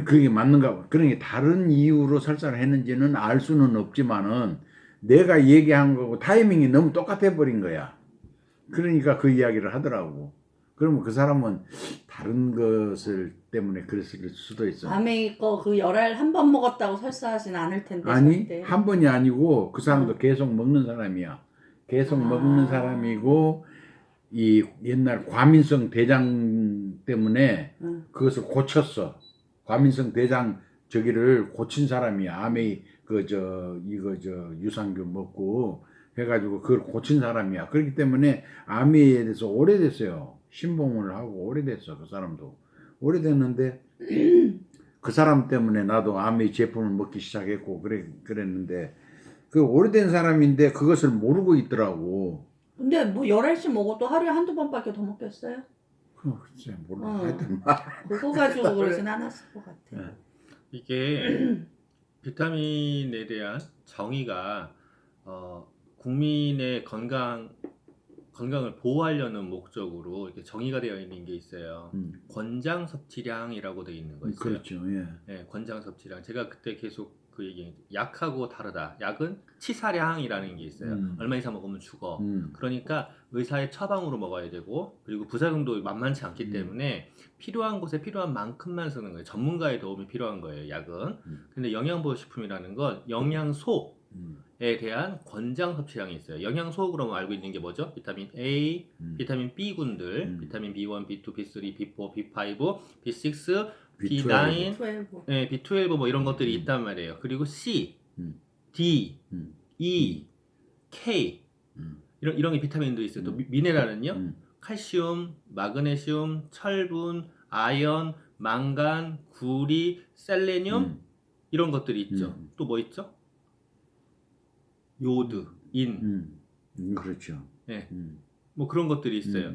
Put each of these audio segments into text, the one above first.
그게 맞는가? 그러니까 다른 이유로 설사를 했는지는 알 수는 없지만은 내가 얘기한 거고 타이밍이 너무 똑같아 버린 거야. 그러니까 그 이야기를 하더라고. 그러면 그 사람은 다른 것을 때문에 그랬을 수도 있어. 밤에 거 그 열알 한 번 먹었다고 설사하진 않을 텐데 아니, 절대. 한 번이 아니고 그 사람도 응. 계속 먹는 사람이야. 계속 먹는 아. 사람이고 이 옛날 과민성 대장 때문에 응. 그것을 고쳤어. 과민성 대장 저기를 고친 사람이야. 암에 이거 유산균 먹고 해가지고 그걸 고친 사람이야. 그렇기 때문에 암에 대해서 오래됐어요. 신봉을 하고 오래됐어. 그 사람도 오래됐는데 그 사람 때문에 나도 암의 제품을 먹기 시작했고 그랬는데 그 오래된 사람인데 그것을 모르고 있더라고. 근데 뭐 열알씩 먹어도 하루에 한두 번밖에 더 먹겠어요? 글쎄 몰라. 응. 하여튼 그거 가지고 그러진 않았을 것 같아. 예. 이게 비타민에 대한 정의가 국민의 건강을 보호하려는 목적으로 이렇게 정의가 되어 있는 게 있어요. 권장 섭취량이라고 되어 있는 거 있어요. 그렇죠. 예. 네, 권장 섭취량. 제가 그때 계속 그 얘기, 약하고 다르다. 약은 치사량이라는 게 있어요. 얼마 이상 먹으면 죽어. 그러니까 의사의 처방으로 먹어야 되고, 그리고 부작용도 만만치 않기 때문에 필요한 곳에 필요한 만큼만 쓰는 거예요. 전문가의 도움이 필요한 거예요, 약은. 근데 영양보호식품이라는 건 영양소에 대한 권장 섭취량이 있어요. 영양소 그러면 알고 있는 게 뭐죠? 비타민 A, 비타민 B군들, 비타민 B1, B2, B3, B4, B5, B6, B9, B12. 네, B12 뭐 이런 것들이 있단 말이에요. 그리고 C, D, E, K 이런 게 비타민도 있어요. 또 미네랄은요. 칼슘, 마그네슘, 철분, 아연, 망간, 구리, 셀레늄 이런 것들이 있죠. 또 뭐 있죠? 요드, 인. 그렇죠. 네. 뭐 그런 것들이 있어요.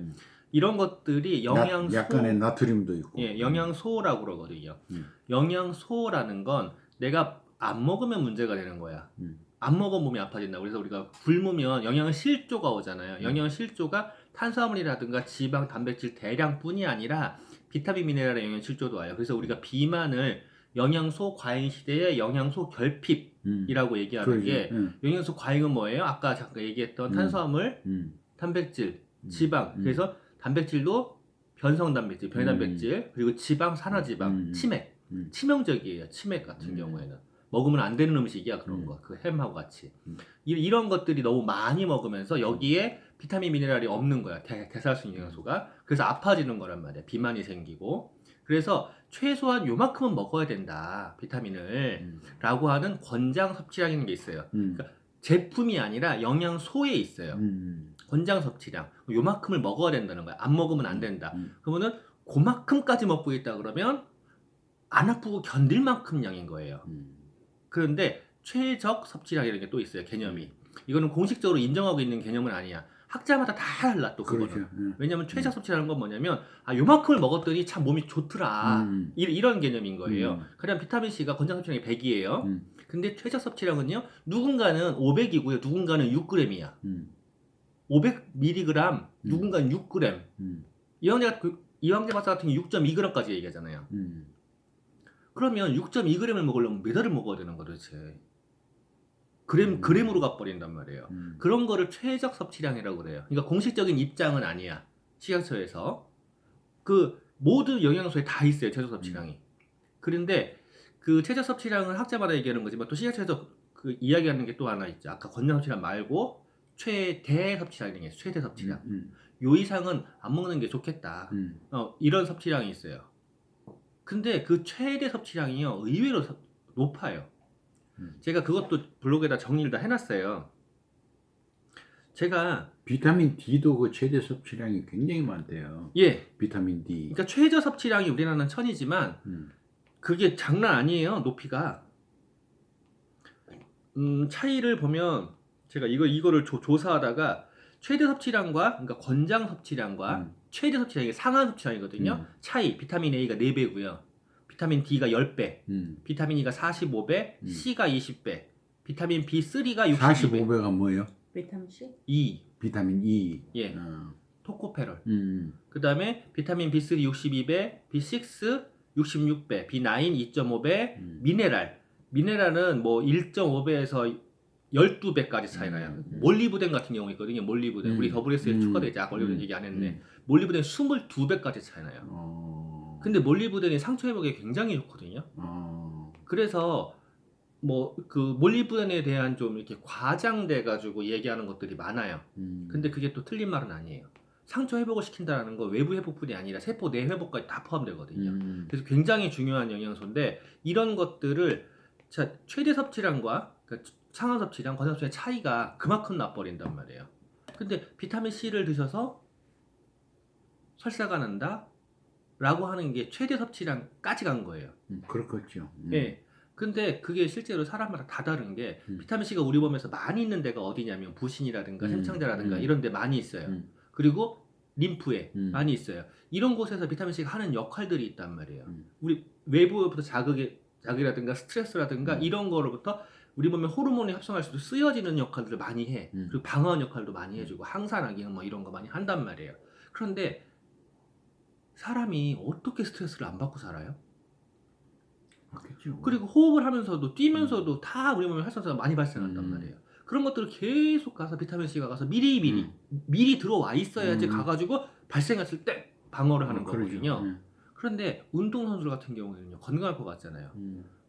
이런 것들이 영양소, 약간의 나트륨도 있고. 예, 영양소라고 그러거든요. 영양소라는 건 내가 안 먹으면 문제가 되는 거야. 안 먹으면 몸이 아파진다. 그래서 우리가 굶으면 영양실조가 오잖아요. 영양실조가 탄수화물이라든가 지방, 단백질 대량뿐이 아니라 비타민, 미네랄의 영양실조도 와요. 그래서 우리가 비만을 영양소 과잉 시대의 영양소 결핍이라고 얘기하는 게 영양소 과잉은 뭐예요? 아까 잠깐 얘기했던 탄수화물, 단백질, 지방. 그래서 단백질도 변성 단백질, 변이단백질, 그리고 지방, 산화지방, 치맥. 치명적이에요. 치맥 같은 경우에는. 먹으면 안 되는 음식이야, 그런 거. 그 햄하고 같이. 이런 것들이 너무 많이 먹으면서 여기에 비타민, 미네랄이 없는 거야. 대사성 영양소가. 그래서 아파지는 거란 말이야. 비만이 생기고. 그래서 최소한 요만큼은 먹어야 된다. 비타민을. 라고 하는 권장 섭취량이라는 게 있어요. 그러니까 제품이 아니라 영양소에 있어요. 권장 섭취량. 요만큼을 먹어야 된다는 거야. 안 먹으면 안 된다. 그러면은 그만큼까지 먹고 있다 그러면 안 아프고 견딜 만큼 양인 거예요. 그런데 최적 섭취량이라는 게 또 있어요. 개념이. 이거는 공식적으로 인정하고 있는 개념은 아니야. 학자마다 다 달라 또 그거는. 그렇죠. 왜냐면 최적 섭취라는 건 뭐냐면 요만큼을 먹었더니 참 몸이 좋더라. 이런 개념인 거예요. 그냥 비타민C가 권장 섭취량이 100이에요. 근데 최적 섭취량은요. 누군가는 500이고요. 누군가는 6g이야. 500mg, 누군가는 6g. 이황재 박사 같은 경우 6.2g까지 얘기하잖아요. 그러면 6.2g을 먹으려면 몇 알을 먹어야 되는 거야 도대체. 그램으로 가버린단 말이에요. 그런 거를 최적 섭취량이라고 그래요. 그러니까 공식적인 입장은 아니야. 식약처에서. 그 모든 영양소에 다 있어요. 최적 섭취량이. 그런데 그 최적 섭취량은 학자마다 얘기하는 거지만 또 식약처에서 그 이야기하는 게 또 하나 있죠. 아까 권장 섭취량 말고 최대 섭취량이 있어요. 최대 섭취량. 요 이상은 안 먹는 게 좋겠다. 이런 섭취량이 있어요. 근데 그 최대 섭취량이요. 의외로 높아요. 제가 그것도 블로그에다 정리를 다 해놨어요. 제가 비타민 D도 그 최대 섭취량이 굉장히 많대요. 예, 비타민 D. 그러니까 최저 섭취량이 우리나라는 1000이지만 그게 장난 아니에요. 높이가. 차이를 보면 제가 이거를 조사하다가 최대 섭취량과 그러니까 권장 섭취량과 최대 섭취량이 상한 섭취량이거든요. 차이 비타민 A가 4배고요. 비타민 D가 10배, 비타민 E가 45배, C가 20배, 비타민 B3가 62배. 45배가 뭐예요? 비타민 C? E. 비타민 E. 예. 토코페롤. 그 다음에 비타민 B3 62배, B6 66배, B9 2.5배, 미네랄은 뭐 1.5배에서 12배까지 차이 나요. 몰리브덴 같은 경우 있거든요. 몰리브덴. 우리 WS에 축하되지. 몰리브덴 얘기 안 했네. 몰리브덴 22배까지 차이 나요. 근데 몰리브덴이 상처 회복에 굉장히 좋거든요. 그래서 뭐 그 몰리브덴에 대한 좀 이렇게 과장돼 가지고 얘기하는 것들이 많아요. 근데 그게 또 틀린 말은 아니에요. 상처 회복을 시킨다는 건 외부 회복뿐이 아니라 세포 내 회복까지 다 포함되거든요. 그래서 굉장히 중요한 영양소인데 이런 것들을 자, 최대 섭취량과 그러니까 상한 섭취량, 과당 섭취량의 차이가 그만큼 나버린단 말이에요. 근데 비타민 C를 드셔서 설사가 난다? 라고 하는 게 최대 섭취량까지 간 거예요. 그렇겠죠. 네. 근데 그게 실제로 사람마다 다 다른 게 비타민 C가 우리 몸에서 많이 있는 데가 어디냐면 부신이라든가 샘창자라든가 이런 데 많이 있어요. 그리고 림프에 많이 있어요. 이런 곳에서 비타민 C가 하는 역할들이 있단 말이에요. 우리 외부로부터 자극이라든가 스트레스라든가 이런 거로부터 우리 몸에 호르몬이 합성할 수도 쓰여지는 역할들을 많이 해. 그리고 방어하는 역할도 많이 해주고 항산화 기능 뭐 이런 거 많이 한단 말이에요. 그런데 사람이 어떻게 스트레스를 안 받고 살아요? 그렇겠죠. 그리고 호흡을 하면서도 뛰면서도 다 우리 몸에 활성산소가 많이 발생한단 말이에요. 그런 것들을 계속 가서 비타민 C가 가서 미리 들어와 있어야지 가가지고 발생했을 때 방어를 하는 거거든요. 그런데 운동선수들 같은 경우에는요 건강할 것 같잖아요.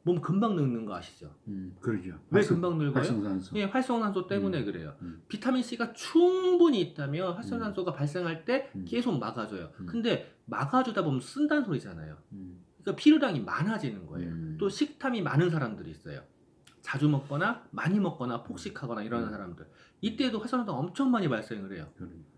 몸 금방 늙는 거 아시죠? 그러죠. 왜 금방 늙어요? 활성산소. 예, 활성산소 때문에 그래요. 비타민 C가 충분히 있다면 활성산소가 발생할 때 계속 막아줘요. 근데 막아주다 보면 쓴다는 소리잖아요. 그러니까 필요량이 많아지는 거예요. 또 식탐이 많은 사람들이 있어요. 자주 먹거나 많이 먹거나 폭식하거나 이런 사람들. 이때도 활성산소가 엄청 많이 발생을 해요.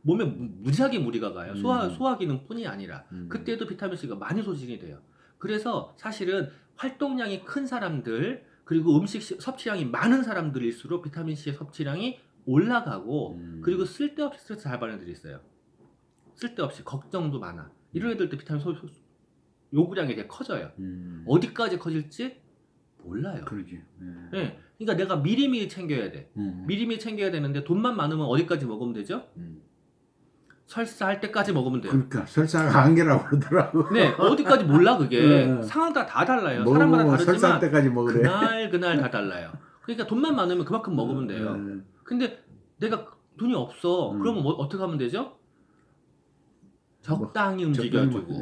몸에 무지하게 무리가 가요. 소화 기능뿐이 아니라 그때도 비타민 C가 많이 소진이 돼요. 그래서 사실은 활동량이 큰 사람들 그리고 음식 섭취량이 많은 사람들일수록 비타민 C의 섭취량이 올라가고 그리고 쓸데없이 스트레스 잘 받는 애들이 있어요. 쓸데없이 걱정도 많아. 이런 애들도 비타민 요구량이 되게 커져요. 어디까지 커질지 몰라요. 그러지. 네. 그러니까 내가 미리미리 챙겨야 돼. 미리미리 챙겨야 되는데 돈만 많으면 어디까지 먹으면 되죠? 설사할 때까지 먹으면 돼요. 그러니까 설사가 한계라고 그러더라고. 네, 어디까지 몰라 그게. 상황 다 달라요. 사람마다 다르지만 설사할 때까지 먹으래. 그날 다 달라요. 그러니까 돈만 많으면 그만큼 먹으면 돼요. 근데 내가 돈이 없어. 그러면 뭐 어떻게 하면 되죠? 적당히 움직여주고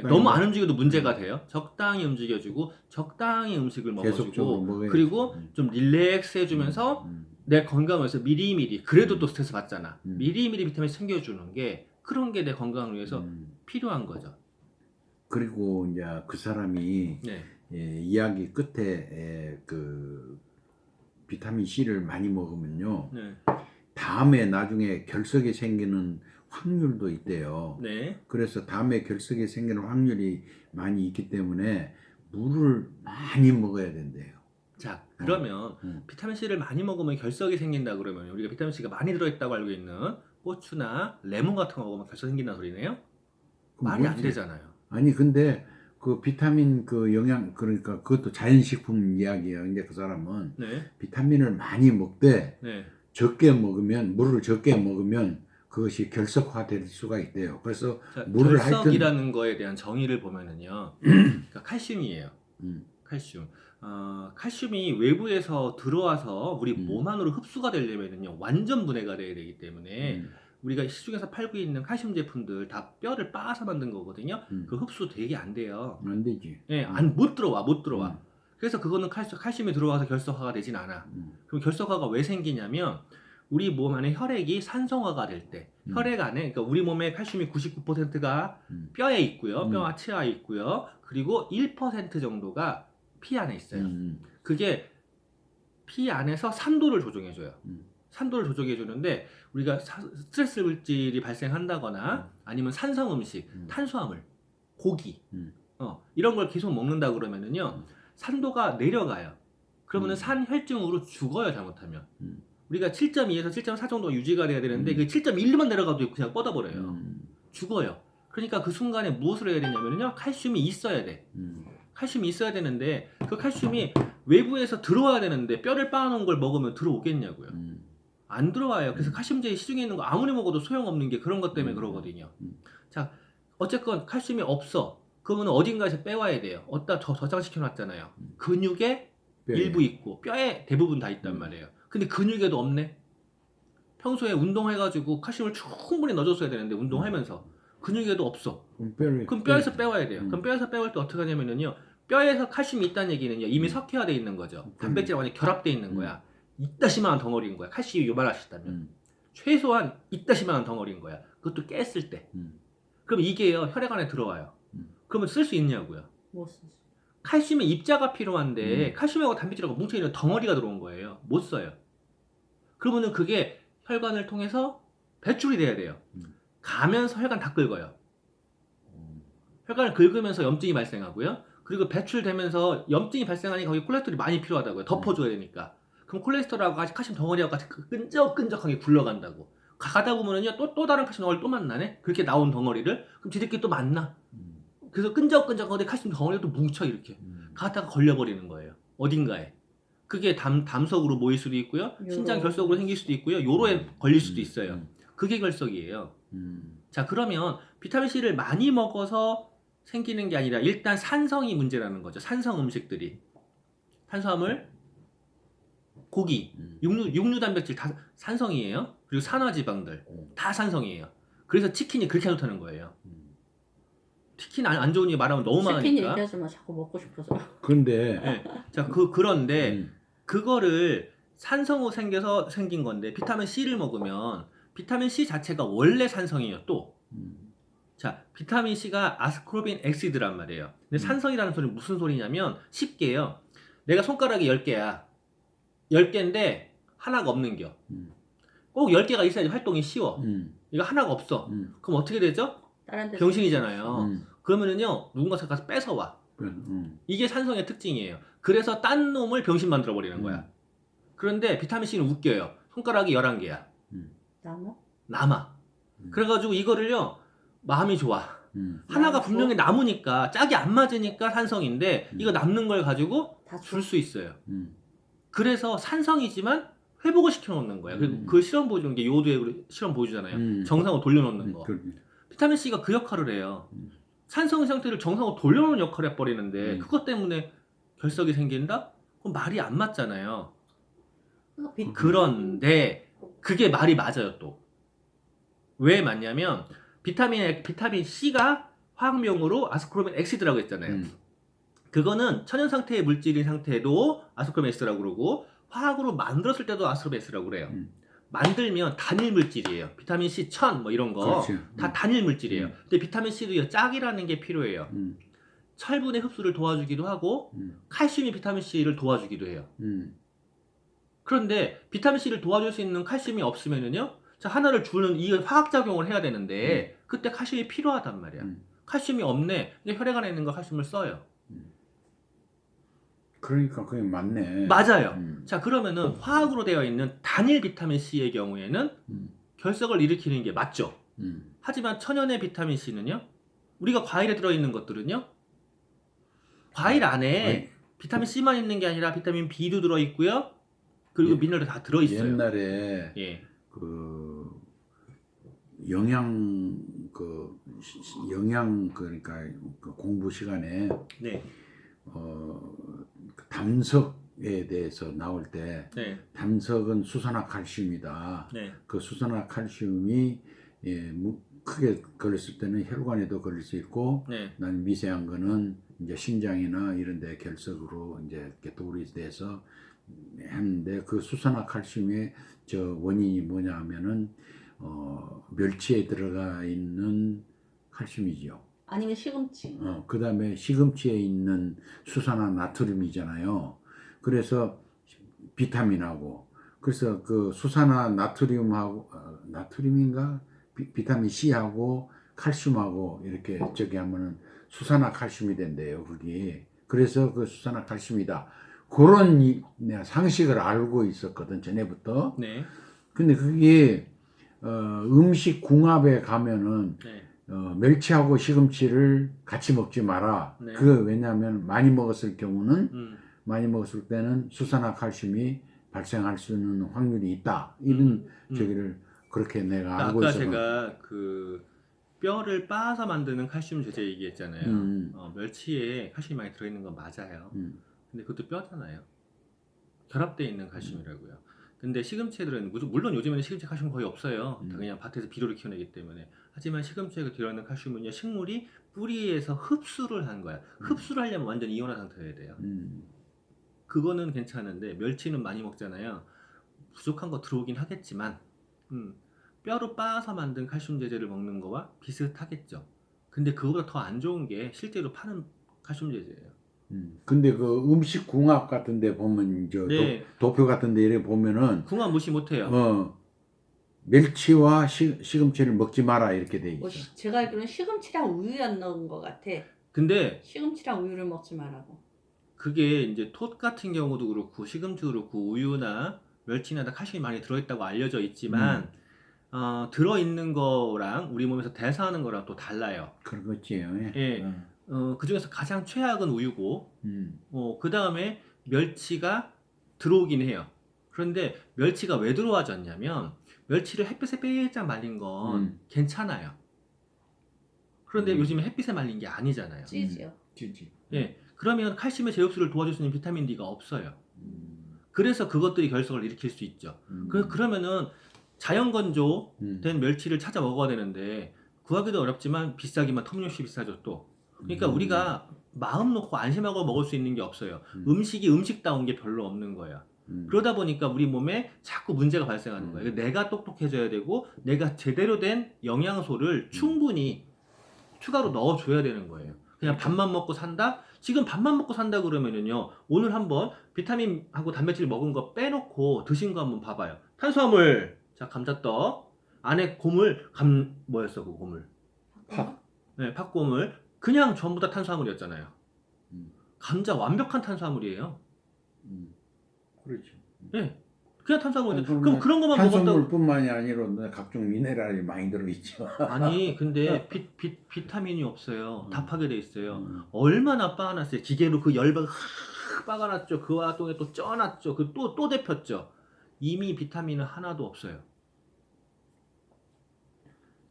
너무 안 움직여도 문제가 돼요. 적당히 움직여주고 적당히 음식을 먹어주고 그리고 좀 릴렉스 해주면서 내 건강을 위해서 미리미리 그래도 또 스트레스 받잖아. 미리미리 비타민 챙겨주는 게 그런 게 내 건강을 위해서 필요한 거죠. 그리고 이제 그 사람이 네. 이야기 끝에 그 비타민 C를 많이 먹으면요. 네. 다음에 나중에 결석이 생기는 확률도 있대요. 네. 그래서 다음에 결석이 생기는 확률이 많이 있기 때문에 물을 많이 먹어야 된대요. 자, 그러면 비타민 C를 많이 먹으면 결석이 생긴다 그러면 우리가 비타민 C가 많이 들어있다고 알고 있는 고추나 레몬 같은 거 먹으면 결석 생긴다는 소리네요? 말이 안 되잖아요. 아니 근데 그 비타민 그 영양 그러니까 그것도 자연식품 이야기예요. 이제 그 사람은 네. 비타민을 많이 먹되 네. 적게 먹으면 물을 적게 먹으면 그것이 결석화될 수가 있대요. 그래서 자, 물을 결석이라는 거에 대한 정의를 보면은요, 그러니까 칼슘이에요. 칼슘. 칼슘이 외부에서 들어와서 우리 몸 안으로 흡수가 되려면은요, 완전 분해가 돼야 되기 때문에 우리가 시중에서 팔고 있는 칼슘 제품들 다 뼈를 빻아서 만든 거거든요. 그 흡수 되게 안 돼요. 안 되지. 예, 못 들어와. 그래서 그거는 칼슘이 들어와서 결석화가 되진 않아. 그럼 결석화가 왜 생기냐면 우리 몸 안에 혈액이 산성화가 될 때 혈액 안에 그러니까 우리 몸의 칼슘이 99%가 뼈에 있고요. 뼈 하체에 있고요. 그리고 1% 정도가 피 안에 있어요. 그게 피 안에서 산도를 조정해줘요. 산도를 조정해주는데 우리가 스트레스 물질이 발생한다거나 아니면 산성 음식, 탄수화물, 고기 이런 걸 계속 먹는다 그러면은요 산도가 내려가요. 그러면은 산혈증으로 죽어요. 잘못하면. 우리가 7.2에서 7.4 정도가 유지가 돼야 되는데 그 7.1만 내려가도 그냥 뻗어버려요. 죽어요. 그러니까 그 순간에 무엇을 해야 되냐면요 칼슘이 있어야 돼. 칼슘이 있어야 되는데 그 칼슘이 외부에서 들어와야 되는데 뼈를 빻아놓은 걸 먹으면 들어오겠냐고요. 안 들어와요. 그래서 칼슘제 시중에 있는 거 아무리 먹어도 소용없는 게 그런 것 때문에 그러거든요. 자, 어쨌건 칼슘이 없어. 그러면 어딘가에서 빼와야 돼요. 어디다 저장시켜 놨잖아요. 근육에 뼈에. 일부 있고 뼈에 대부분 다 있단 말이에요. 근데 근육에도 없네. 평소에 운동해가지고 칼슘을 충분히 넣어줬어야 되는데 운동하면서 근육에도 없어. 그럼 뼈에서 빼와야 돼요. 그럼 뼈에서 빼올 때 어떻게 하냐면요. 뼈에서 칼슘이 있다는 얘기는요. 이미 석회화돼 있는 거죠. 단백질이 완전히 결합돼 있는 거야. 이따시만한 덩어리인 거야. 칼슘이 요만하시다면. 최소한 이따시만한 덩어리인 거야. 그것도 깼을 때. 그럼 이게요. 혈액 안에 들어와요. 그러면 쓸 수 있냐고요. 못 쓰지. 칼슘의 입자가 필요한데 칼슘하고 단백질하고 뭉쳐있는 덩어리가 들어온 거예요. 못 써요. 그러면은 그게 혈관을 통해서 배출이 돼야 돼요. 가면서 혈관 다 긁어요. 혈관을 긁으면서 염증이 발생하고요. 그리고 배출되면서 염증이 발생하니까 거기 콜레스테롤이 많이 필요하다고요. 덮어줘야 되니까. 그럼 콜레스테롤하고 같이 칼슘 덩어리하고 같이 끈적끈적하게 굴러간다고. 가다 보면은요 또 다른 칼슘 덩어리 또 만나네. 그렇게 나온 덩어리를 그럼 지들끼리 또 만나. 그래서 끈적끈적하게 칼슘 덩어리가 또 뭉쳐 이렇게. 가다가 걸려버리는 거예요. 어딘가에. 그게 담석으로 모일 수도 있고요. 신장 결석으로 생길 수도 있고요. 요로에 걸릴 수도 있어요. 그게 결석이에요. 자, 그러면 비타민 C를 많이 먹어서 생기는 게 아니라 일단 산성이 문제라는 거죠. 산성 음식들이. 탄수화물, 고기, 육류 단백질 다 산성이에요. 그리고 산화지방들 다 산성이에요. 그래서 치킨이 그렇게 안 좋다는 거예요. 치킨 안 좋은 일 말하면 너무 치킨 많으니까. 얘기하지 마. 자꾸 먹고 싶어서. 그런데 네. 자, 그런데 그거를 산성으로 생겨서 생긴 건데 비타민 C를 먹으면 비타민 C 자체가 원래 산성이에요. 또. 자, 비타민 C가 아스코르빈 엑시드란 말이에요. 근데 산성이라는 소리는 무슨 소리냐면 쉽게요. 내가 손가락이 10개야. 10개인데 하나가 없는겨. 꼭 10개가 있어야지 활동이 쉬워. 이거 하나가 없어. 그럼 어떻게 되죠? 다른 데 병신이잖아요. 그러면은요 누군가 가서 뺏어와. 이게 산성의 특징이에요. 그래서 딴 놈을 병신 만들어 버리는 거야. 그런데 비타민 C는 웃겨요. 손가락이 11개야. 남아. 그래가지고 이거를요 마음이 좋아. 하나가 분명히 남으니까 짝이 안 맞으니까 산성인데 이거 남는 걸 가지고 줄 수 있어요. 그래서 산성이지만 회복을 시켜놓는 거야. 그리고 그 실험 보여주는 게 요오드의 실험 보여주잖아요. 정상으로 돌려놓는 거. 비타민 C가 그 역할을 해요. 산성 상태를 정상으로 돌려놓는 역할을 해버리는데 그것 때문에 결석이 생긴다? 그럼 말이 안 맞잖아요. 그런데 그게 말이 맞아요 또. 왜 맞냐면 비타민 C가 화학명으로 아스코르빈 엑시드라고 했잖아요. 그거는 천연 상태의 물질인 상태도 아스코르빈 X라고 그러고 화학으로 만들었을 때도 아스코르빈 X라고 그래요. 만들면 단일 물질이에요. 비타민 C 1000 뭐 이런 거 다 단일 물질이에요. 근데 비타민 C도 짝이라는 게 필요해요. 철분의 흡수를 도와주기도 하고 칼슘이 비타민 C를 도와주기도 해요. 그런데 비타민 C를 도와줄 수 있는 칼슘이 없으면은요, 자 하나를 주는 이 화학작용을 해야 되는데 그때 칼슘이 필요하단 말이야. 칼슘이 없네. 근데 혈액 안에 있는 거 칼슘을 써요. 그러니까 그게 맞네. 맞아요. 자 그러면은 화학으로 되어 있는 단일 비타민 C의 경우에는 결석을 일으키는 게 맞죠. 하지만 천연의 비타민 C는요, 우리가 과일에 들어있는 것들은요, 과일 안에 비타민 C만 있는 게 아니라 비타민 B도 들어있고요, 그리고 미네랄도 다 들어있어요. 옛날에 그 영양 그러니까 그 공부 시간에 담석에 대해서 나올 때 담석은 수산화칼슘이다. 그 수산화칼슘이 크게 걸렸을 때는 혈관에도 걸릴 수 있고, 난 미세한 거는 이제 심장이나 이런 데 결석으로 이제 이렇게 돌이 돼서 했는데, 그 수산화칼슘의 저 원인이 뭐냐 하면은 멸치에 들어가 있는 칼슘이죠. 아니면 시금치. 그 다음에 시금치에 있는 수산화 나트륨이잖아요. 그래서 비타민하고, 그래서 그 수산화 나트륨하고, 나트륨인가? 비타민 C하고 칼슘하고 이렇게 저기 하면은 수산화 칼슘이 된대요, 그게. 그래서 그 수산화 칼슘이다. 그런 내가 상식을 알고 있었거든, 전에부터. 근데 그게, 음식 궁합에 가면은, 멸치하고 시금치를 같이 먹지 마라. 그 왜냐하면 많이 먹었을 경우는 많이 먹었을 때는 수산화 칼슘이 발생할 수 있는 확률이 있다. 이런 저기를 그렇게 내가 알고 있어서. 아까 제가 그 뼈를 빻아서 만드는 칼슘 제제 얘기했잖아요. 음. 멸치에 칼슘이 많이 들어있는 건 맞아요. 근데 그것도 뼈잖아요. 결합되어 있는 칼슘이라고요. 근데 시금치들은 물론 요즘에는 시금치 칼슘 거의 없어요. 다 그냥 밭에서 비료를 키워내기 때문에. 하지만 시금치에 들어있는 칼슘은요, 식물이 뿌리에서 흡수를 한 거야. 흡수를 하려면 완전 이온화 상태여야 돼요. 그거는 괜찮은데 멸치는 많이 먹잖아요. 부족한 거 들어오긴 하겠지만 뼈로 빻아서 만든 칼슘 제제를 먹는 거와 비슷하겠죠. 근데 그거보다 더 안 좋은 게 실제로 파는 칼슘 제제예요. 근데 그 음식 궁합 같은 데 보면 저 네. 도표 같은 데 이렇게 보면은 궁합 무시 못해요. 멸치와 시금치를 먹지 마라 이렇게 돼 있어. 뭐 제가 알기로는 시금치랑 우유였는 것 같아. 근데 시금치랑 우유를 먹지 말라고. 그게 이제 톳 같은 경우도 그렇고 시금치도 그렇고 우유나 멸치나 다 칼슘이 많이 들어있다고 알려져 있지만 들어있는 거랑 우리 몸에서 대사하는 거랑 또 달라요. 그렇겠지요. 예. 그 중에서 가장 최악은 우유고 그 다음에 멸치가 들어오긴 해요. 그런데 멸치가 왜 들어와졌냐면 멸치를 햇빛에 빼짝 말린 건 괜찮아요. 그런데 요즘에 햇빛에 말린 게 아니잖아요. 찌지요. 찌지. 예. 그러면 칼슘의 재흡수를 도와줄 수 있는 비타민 D가 없어요. 그래서 그것들이 결석을 일으킬 수 있죠. 그러면은 자연 건조된 멸치를 찾아 먹어야 되는데 구하기도 어렵지만 비싸기만 터무니없이 비싸죠 또. 그러니까 우리가 마음 놓고 안심하고 먹을 수 있는 게 없어요. 음식이 음식다운 게 별로 없는 거예요. 그러다 보니까 우리 몸에 자꾸 문제가 발생하는 거예요. 내가 똑똑해져야 되고 내가 제대로 된 영양소를 충분히 추가로 넣어줘야 되는 거예요. 그냥 밥만 먹고 산다? 지금 밥만 먹고 산다 그러면은요, 오늘 한번 비타민하고 단백질 먹은 거 빼놓고 드신 거 한번 봐봐요. 탄수화물, 자, 감자떡, 안에 고물, 뭐였어, 그 고물? 팥. 네, 팥고물. 그냥 전부 다 탄수화물이었잖아요. 감자 완벽한 탄수화물이에요. 그렇지. 네, 그냥 탄수화물인데. 그럼 그럼 그런 것만 먹었다고. 탄수화물뿐만이 아니라 각종 미네랄이 많이 들어있죠. 아니, 근데 비타민이 없어요. 다 파괴돼 있어요. 얼마나 빻아놨어요. 기계로 그 열방 빻아놨죠. 그 와중에 또 쪄놨죠. 그 또 데폈죠. 이미 비타민은 하나도 없어요.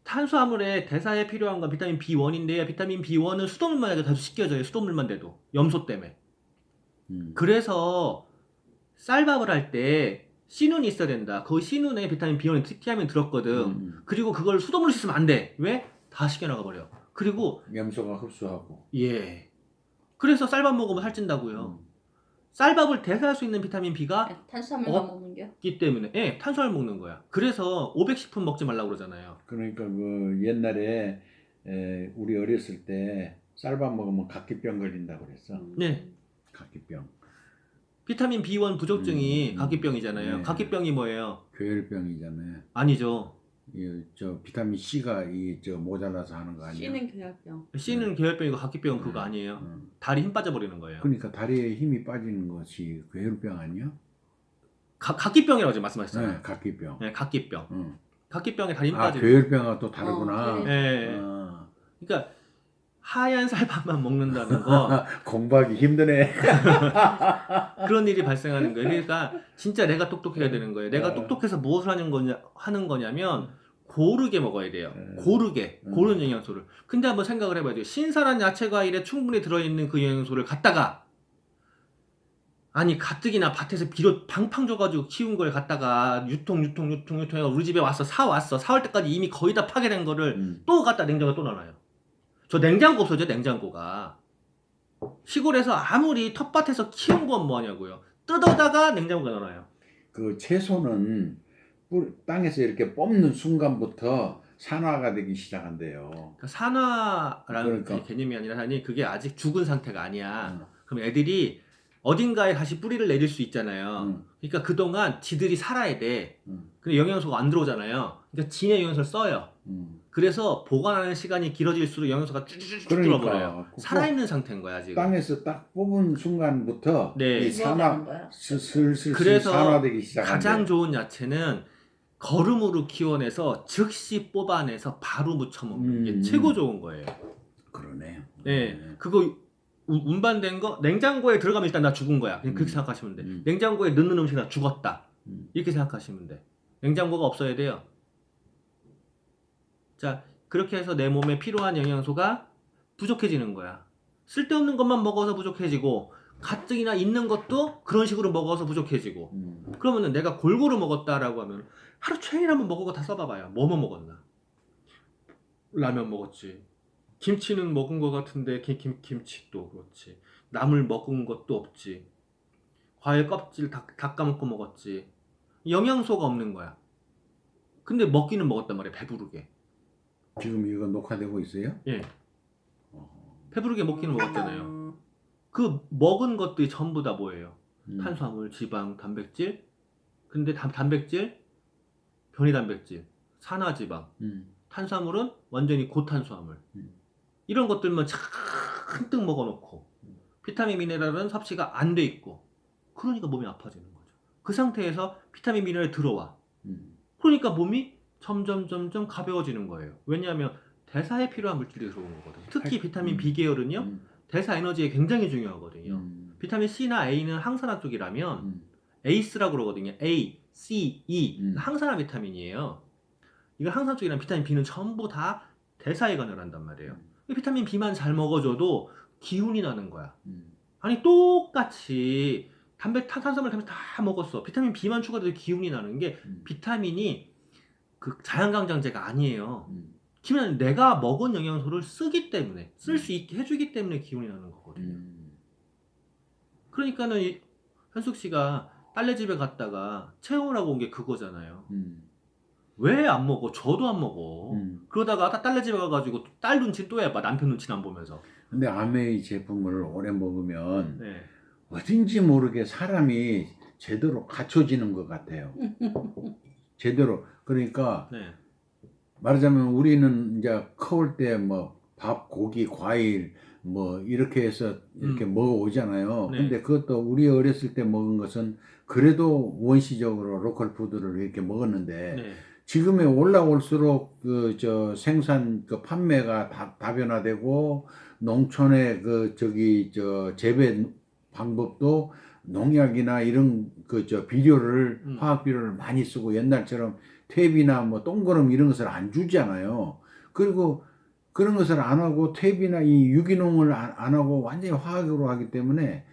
탄수화물의 대사에 필요한 건 비타민 B1인데요. 비타민 B1은 수돗물만 해도 다시 씻겨져요. 수돗물만 돼도. 염소 때문에. 그래서 쌀밥을 할 때 씨눈이 있어야 된다. 그 씨눈에 비타민 B1이 티하면 들었거든. 그리고 그걸 수돗물로 씻으면 안 돼. 왜? 다 씻겨나가 버려. 그리고 염소가 흡수하고. 예. 그래서 쌀밥 먹으면 살찐다고요. 쌀밥을 대사할 수 있는 비타민 B가 탄수화물만 먹는 게? 없기 때문에 탄수화물 먹는 거야. 그래서 500식품 먹지 말라고 그러잖아요. 그러니까 그 옛날에 우리 어렸을 때 쌀밥 먹으면 각기병 걸린다고 그랬어. 네. 각기병. 비타민 B1 부족증이 각기병이잖아요. 네. 각기병이 뭐예요? 교열병이잖아요. 아니죠. 저 비타민 C가 모자라서 하는 거 아니야? C는 교열병. C는 계열병이고 각기병은 그거 아니에요. 다리 힘 빠져버리는 거예요. 그러니까 다리에 힘이 빠지는 것이 교열병 아니야? 각기병이라고 지금 말씀하셨잖아요. 네, 각기병. 네, 각기병. 각기병에 다리 힘 빠지는 교열병하고 또 다르구나. 그래. 네. 그러니까 하얀 쌀밥만 먹는다는 거 공부하기 힘드네. 그런 일이 발생하는 거예요. 그러니까 진짜 내가 똑똑해야 되는 거예요. 내가 똑똑해서 무엇을 하는 거냐면 고르게 먹어야 돼요. 고르게 고른 영양소를. 근데 한번 생각을 해봐야 돼요. 신선한 야채 과일에 충분히 들어있는 그 영양소를 갖다가 아니 가뜩이나 밭에서 비료 팡팡 줘가지고 키운 걸 갖다가 유통해서 우리 집에 와서 사올 때까지 이미 거의 다 파괴된 거를 또 갖다 냉장고에 또 넣어놔요. 저 냉장고 없어져. 냉장고가 시골에서 아무리 텃밭에서 키운 건 뭐하냐고요. 뜯어다가 냉장고에 넣어놔요. 그 채소는 땅에서 이렇게 뽑는 순간부터 산화가 되기 시작한대요. 그러니까 산화라는 그러니까. 개념이 아니라 그게 아직 죽은 상태가 아니야. 그럼 애들이 어딘가에 다시 뿌리를 내릴 수 있잖아요. 그러니까 그동안 지들이 살아야 돼. 근데 영양소가 안 들어오잖아요. 그러니까 진의 영양소를 써요. 그래서 보관하는 시간이 길어질수록 영양소가 쭉쭉쭉 들어버려요. 살아있는 상태인 거야 지금. 땅에서 딱 뽑은 순간부터 네. 이 슬슬 그래서 산화되기 시작한대. 가장 좋은 야채는 거름으로 키워내서 즉시 뽑아내서 바로 무쳐 먹는 게 최고 좋은 거예요. 그러네. 네, 그거 운반된 거 냉장고에 들어가면 일단 나 죽은 거야. 그냥 그렇게 생각하시면 돼. 냉장고에 넣는 음식 나 죽었다. 이렇게 생각하시면 돼. 냉장고가 없어야 돼요. 자, 그렇게 해서 내 몸에 필요한 영양소가 부족해지는 거야. 쓸데없는 것만 먹어서 부족해지고 가뜩이나 있는 것도 그런 식으로 먹어서 부족해지고. 그러면은 내가 골고루 먹었다라고 하면 하루 종일 한번 먹은 거 다 써봐봐요. 뭐뭐 먹었나? 라면 먹었지. 김치는 먹은 것 같은데 김치도 그렇지. 나물 먹은 것도 없지. 과일 껍질 다 까먹고 먹었지. 영양소가 없는 거야. 근데 먹기는 먹었단 말이야. 배부르게. 지금 이거 녹화되고 있어요? 예. 배부르게 먹기는 먹었잖아요. 그 먹은 것들이 전부 다 뭐예요? 탄수화물, 지방, 단백질. 근데 단백질, 변이 단백질, 산화지방. 탄수화물은 완전히 고탄수화물. 이런 것들만 잔뜩 먹어놓고 비타민 미네랄은 섭취가 안 돼 있고 그러니까 몸이 아파지는 거죠. 그 상태에서 비타민 미네랄이 들어와. 그러니까 몸이 점점 가벼워지는 거예요. 왜냐하면 대사에 필요한 물질이 들어오는 거거든요. 특히 비타민 B계열은요. 대사 에너지에 굉장히 중요하거든요. 비타민 C나 A는 항산화 쪽이라면 ACE라고 그러거든요. A, C, E 항산화 비타민이에요. 이걸 항산화 쪽이라면 비타민 B는 전부 다 대사에 관여를 한단 말이에요. 비타민 B만 잘 먹어줘도 기운이 나는 거야. 아니 똑같이 탄수화물 다 먹었어. 비타민 B만 추가돼도 기운이 나는 게 비타민이 그 자연강장제가 아니에요. 기운은 내가 먹은 영양소를 쓰기 때문에 쓸 수 있게 해주기 때문에 기운이 나는 거거든요. 그러니까는 현숙 씨가 딸네 집에 갔다가 체험을 하고 온 게 그거잖아요. 왜 안 먹어? 저도 안 먹어. 그러다가 딸네 집에 가가지고 딸 눈치 또 해봐. 남편 눈치는 안 보면서. 근데 아메이 제품을 오래 먹으면 네. 어딘지 모르게 사람이 제대로 갖춰지는 것 같아요. 제대로. 그러니까 네. 말하자면 우리는 이제 커올 때 뭐 밥, 고기, 과일 뭐 이렇게 해서 이렇게 먹어오잖아요. 네. 근데 그것도 우리 어렸을 때 먹은 것은 그래도 원시적으로 로컬 푸드를 이렇게 먹었는데 네. 지금에 올라올수록 그 저 생산 그 판매가 다변화되고 농촌의 그 저기 저 재배 방법도 농약이나 이런 그 저 비료를 화학 비료를 많이 쓰고 옛날처럼 퇴비나 뭐 똥거름 이런 것을 안 주잖아요. 그리고 그런 것을 안 하고 퇴비나 이 유기농을 안 하고 완전히 화학으로 하기 때문에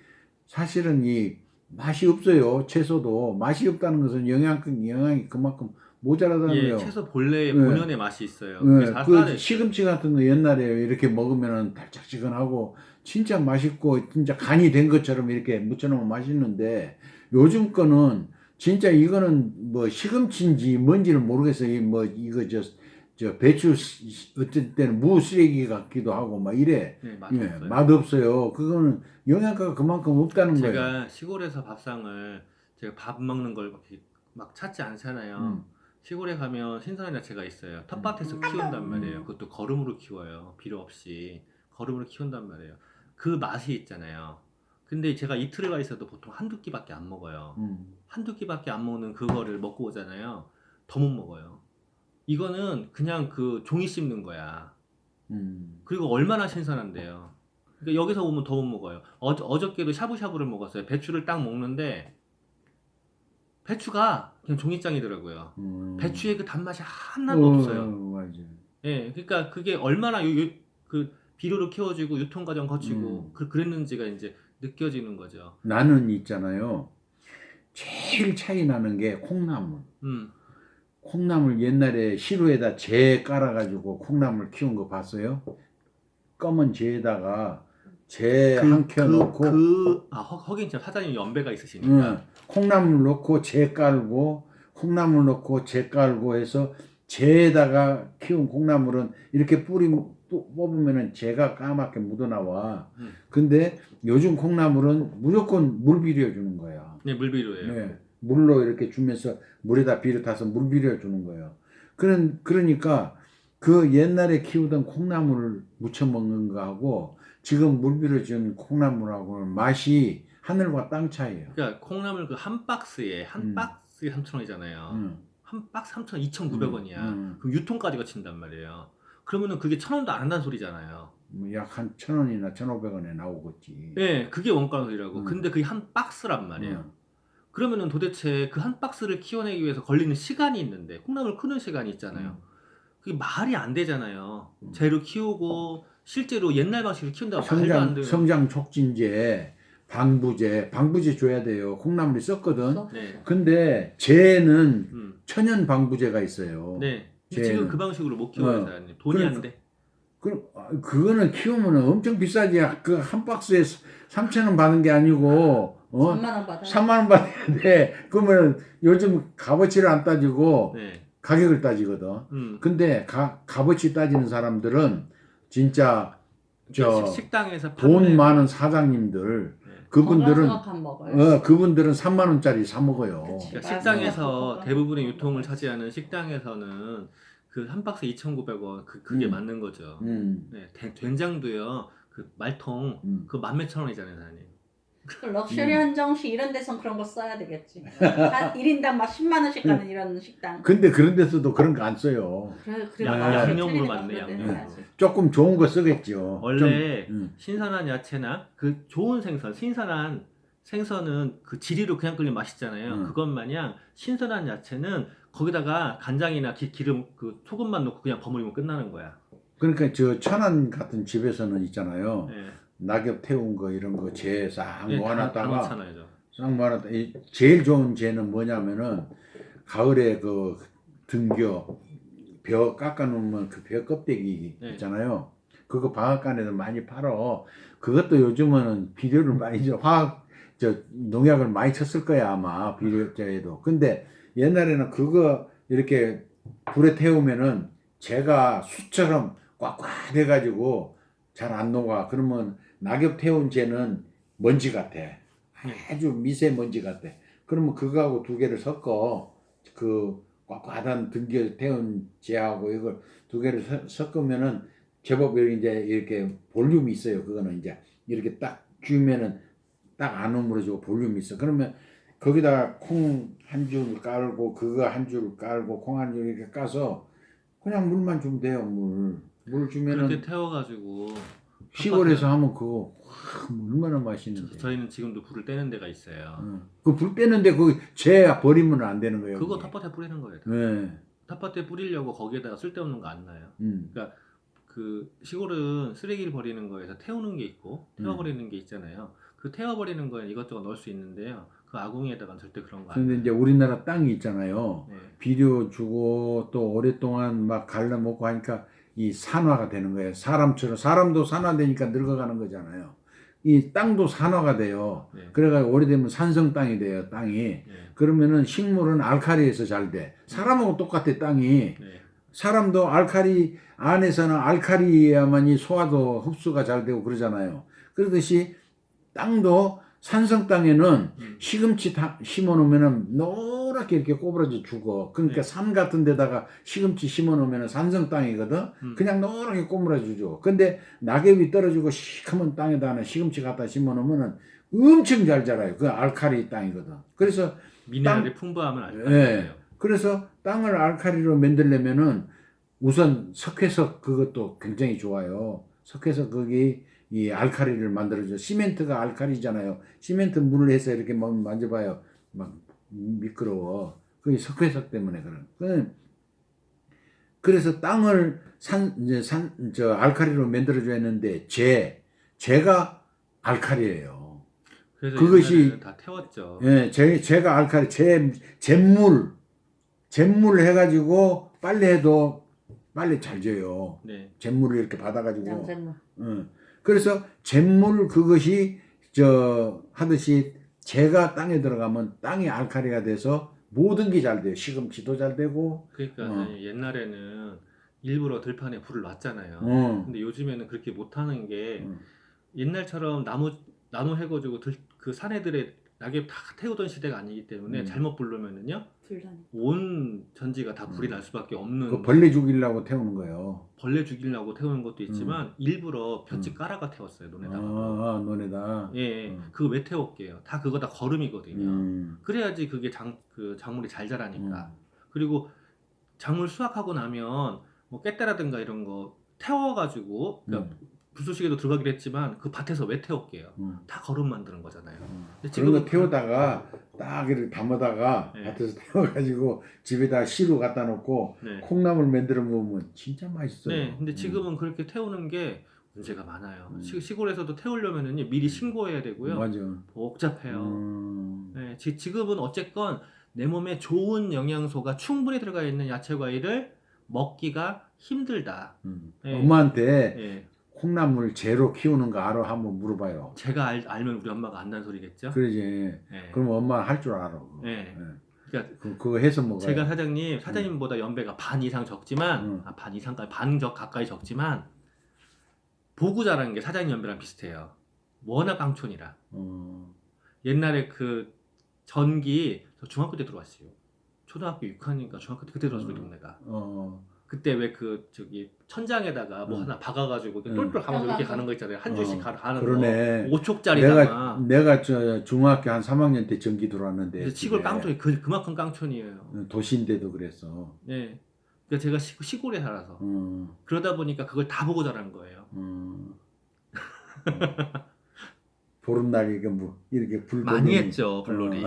사실은 이 맛이 없어요. 채소도 맛이 없다는 것은 영양이 그만큼 모자라다는 예, 거예요. 채소 본래 네. 본연의 맛이 있어요. 네, 그게 살아야 그 시금치 같은 거 옛날에 이렇게 먹으면 달짝지근하고 진짜 맛있고 진짜 간이 된 것처럼 이렇게 무쳐놓으면 맛있는데 요즘 거는 진짜 이거는 뭐 시금치인지 뭔지는 모르겠어요. 이거 저 배추 어떤 때는 무 쓰레기 같기도 하고 막 이래. 네, 예, 맛없어요. 그거는 영양가가 그만큼 없다는 거예요. 제가 시골에서 밥상을 제가 밥 먹는 걸 막 찾지 않잖아요. 시골에 가면 신선한 야채가 있어요. 텃밭에서 키운단 말이에요. 그것도 거름으로 키워요. 비료 없이 거름으로 키운단 말이에요. 그 맛이 있잖아요. 근데 제가 이틀에 가 있어도 보통 한두 끼밖에 안 먹어요. 한두 끼밖에 안 먹는 그거를 먹고 오잖아요. 더 못 먹어요. 이거는 그냥 그 종이 씹는 거야. 그리고 얼마나 신선한데요. 그러니까 여기서 오면 더 못 먹어요. 어저께도 샤브샤브를 먹었어요. 배추를 딱 먹는데 배추가 그냥 종이장이더라고요. 배추의 그 단맛이 하나도 없어요. 맞아. 예, 그러니까 그게 얼마나 그 비료를 키워주고 유통과정 거치고 그랬는지가 이제 느껴지는 거죠. 나는 있잖아요. 제일 차이 나는 게 콩나물. 콩나물 옛날에 시루에다 재 깔아가지고 콩나물 키운 거 봤어요? 검은 재에다가 재 한 켜 넣고 허긴 참 사장님 연배가 있으시니까. 콩나물 넣고 재 깔고 콩나물 넣고 재 깔고 해서 재에다가 키운 콩나물은 이렇게 뽑으면은 재가 까맣게 묻어나와. 근데 요즘 콩나물은 무조건 물 비료 주는 거야. 네, 물 비료예요. 네, 물로 이렇게 주면서 물에다 비료 타서 물 비료 주는 거예요. 그러니까 그 옛날에 키우던 콩나물을 무쳐 먹는 거하고 지금 물 비료 준 콩나물하고는 맛이 하늘과 땅 차이예요. 그러니까 콩나물 그 한 박스에 3,000원이잖아요. 한 박스 2,900원이야. 그럼 유통까지 거친단 말이에요. 그러면은 그게 1,000원도 안 한다는 소리잖아요. 약 한 1,000원이나 1,500원에 나오겠지. 네, 그게 원가는 소리라고. 근데 그게 한 박스란 말이에요. 그러면은 도대체 그 한 박스를 키워내기 위해서 걸리는 시간이 있는데 콩나물 크는 시간이 있잖아요. 그게 말이 안 되잖아요. 재료 키우고 실제로 옛날 방식으로 키운다고 말도 안 돼요. 성장 촉진제, 방부제 줘야 돼요. 콩나물이 썩거든. 네. 근데 쟤는 음. 천연 방부제가 있어요. 네. 쟤는. 지금 그 방식으로 못 키워요, 사장님. 돈이 그러니까. 안 돼. 그거는 키우면 엄청 비싸지. 그 한 박스에 3,000원 받는 게 아니고 3만 원 받아요. 3만 원 받아야 돼. 그러면 요즘 값어치를 안 따지고 네. 가격을 따지거든. 근데 값어치 따지는 사람들은 진짜 식당에서 돈 많은 사장님들 그분들은 건강생각하면 먹어요. 그분들은 3만 원짜리 사 먹어요. 그치. 그러니까 식당에서 대부분의 유통을 차지하는 식당에서는 그 한 박스 2,900원 그게 맞는 거죠. 네, 된장도요. 그 말통 그 14,000원이잖아요, 사장님. 그 럭셔리 한정식 이런 데선 그런 거 써야 되겠지. 한 1인당 막 10만 원씩 가는 이런 식당. 근데 그런 데서도 그런 거 안 써요. 그래 양념으로 맞네, 양념으로. 조금 좋은 거 쓰겠죠. 원래 좀, 신선한 야채나 그 좋은 생선, 신선한 생선은 그 지리로 그냥 끓이면 맛있잖아요. 그것 마냥 신선한 야채는 거기다가 간장이나 기름, 그 소금만 넣고 그냥 버무리면 끝나는 거야. 그러니까 저 천안 같은 집에서는 있잖아요. 네. 낙엽 태운 거 이런 거 재 싹 네, 다 모아놨다가 넣잖아요. 싹 모아놨다. 제일 좋은 재는 뭐냐면은 가을에 그 등겨 벼 깎아놓으면 그 벼 껍데기 네. 있잖아요. 그거 방앗간에도 많이 팔어. 그것도 요즘은 비료를 많이 농약을 많이 쳤을 거야 아마 비료자에도. 근데 옛날에는 그거 이렇게 불에 태우면은 재가 수처럼 꽉꽉 해가지고 잘 안 녹아. 그러면 낙엽 태운 재는 먼지 같아. 아주 미세먼지 같아. 그러면 그거하고 두 개를 섞어. 그 꽉꽉한 등겨 태운 재하고 이걸 두 개를 섞으면은 제법 이제 이렇게 볼륨이 있어요. 그거는 이제 이렇게 딱 주면은 딱 안 우물어지고 볼륨이 있어. 그러면 거기다가 콩 한 줄 깔고 그거 한 줄 깔고 콩 한 줄 이렇게 까서 그냥 물만 주면 돼요. 물 주면은 그렇게 태워가지고 시골에서 하면 그거 얼마나 맛있는데. 저희는 지금도 불을 떼는 데가 있어요. 그 불 빼는데 그재 버리면 안 되는 거예요. 그거 그게. 텃밭에 뿌리는 거예요. 네. 텃밭에 뿌리려고 거기에다가 쓸데없는 거 안 놔요. 그러니까 그 시골은 쓰레기를 버리는 거에서 태우는 게 있고 태워버리는 게 있잖아요. 그 태워버리는 거에 이것저것 넣을 수 있는데요. 그 아궁이에다가는 절대 그런 거 안 근데 넣어요. 이제 우리나라 땅이 있잖아요. 네. 비료 주고 또 오랫동안 막 갈라 먹고 하니까 이 산화가 되는 거예요. 사람처럼 사람도 산화되니까 늙어가는 거잖아요. 이 땅도 산화가 돼요. 네. 그래가지고 오래되면 산성 땅이 돼요. 땅이. 네. 그러면 식물은 알칼리에서 잘 돼. 사람하고 똑같아 땅이. 네. 사람도 알칼리 안에서는 알칼리야만이 소화도 흡수가 잘 되고 그러잖아요. 그러듯이 땅도 산성 땅에는 시금치 심어 놓으면은 노랗게 이렇게 꼬부라져 죽어. 그러니까 네. 산 같은 데다가 시금치 심어 놓으면은 산성 땅이거든. 그냥 노랗게 꼬부라져 줘. 근데 낙엽이 떨어지고 시커먼 땅에다가 시금치 갖다 심어 놓으면은 엄청 잘 자라요. 그 알칼리 땅이거든. 그래서 미네랄의 풍부함을 알 거예요. 네. 그래서 땅을 알칼리로 만들려면은 우선 석회석 그것도 굉장히 좋아요. 석회석 거기 이 알칼리를 만들어줘. 시멘트가 알칼리잖아요. 시멘트 물을 해서 이렇게 만져봐요. 막 미끄러워. 그게 석회석 때문에 그런. 그래서 땅을 알칼리로 만들어줘야 하는데 재가 알칼리예요. 그래서 그것이 다 태웠죠. 예, 재가 알칼리, 잿물 해가지고 빨래해도 빨래 잘 져요. 네. 잿물을 이렇게 받아가지고. 양샘물. 그래서 잿물 그것이 하듯이 재가 땅에 들어가면 땅이 알칼리가 돼서 모든 게 잘 돼요. 시금치도 잘 되고. 그러니까 옛날에는 일부러 들판에 불을 놨잖아요. 근데 요즘에는 그렇게 못하는 게 옛날처럼 나무 해가지고 그 산에들의 낙엽 다 태우던 시대가 아니기 때문에 잘못 부르면은요 온 전지가 다 불이 날 수밖에 없는. 그 벌레 죽이려고 태우는 거예요. 벌레 죽이려고 태우는 것도 있지만 일부러 볕집 깔아가 태웠어요. 논에다가. 논에다. 예, 그거 왜 태웠게요? 다 그거 다 거름이거든요. 그래야지 그게 작물이 잘 자라니까. 그리고 작물 수확하고 나면 뭐 깻대라든가 이런 거 태워가지고 그러니까 불쏘시개도 들어가기로 했지만 그 밭에서 왜 태웠게요? 다 거름 만드는 거잖아요. 근데 그런 거 태우다가 딱 이렇게 담아다가 네. 밭에서 태워가지고 집에다 씨로 갖다 놓고 네. 콩나물 만들어 먹으면 진짜 맛있어요. 네, 근데 지금은 그렇게 태우는 게 문제가 많아요. 음. 시골에서도 태우려면은 미리 신고해야 되고요. 맞아. 복잡해요. 음. 네, 지금은 어쨌건 내 몸에 좋은 영양소가 충분히 들어가 있는 야채 과일을 먹기가 힘들다. 네. 엄마한테 예. 콩나물 제로 키우는 거 알아? 한번 물어봐요. 제가 알면 우리 엄마가 안다는 소리겠죠? 그러지. 예. 그럼 엄마 할 줄 알아. 예. 예. 그러니까 그거 해서 먹어요. 제가 사장님보다 연배가 반 이상 적지만 반 이상까지 반적 가까이 적지만 보고 자라는 게 사장님 연배랑 비슷해요. 워낙 깡촌이라. 옛날에 그 전기 저 중학교 때 들어왔어요. 초등학교 6학년인가 중학교 때 그때 들어왔어요, 우리 동네가. 그때 왜 그 저기 천장에다가 뭐 하나 박아가지고 똘똘 감아서 이렇게 가는 거 있잖아요. 한 줄씩 가는 그러네. 거. 5촉짜리다가. 내가 저 중학교 한 3학년 때 전기 들어왔는데 시골 깡촌이 그만큼 깡촌이에요. 도시인데도 그랬어. 네. 그러니까 제가 시골에 살아서 그러다 보니까 그걸 다 보고 자란 거예요. 보름날 이게 뭐 이렇게 불 많이 보니- 했죠, 불놀이.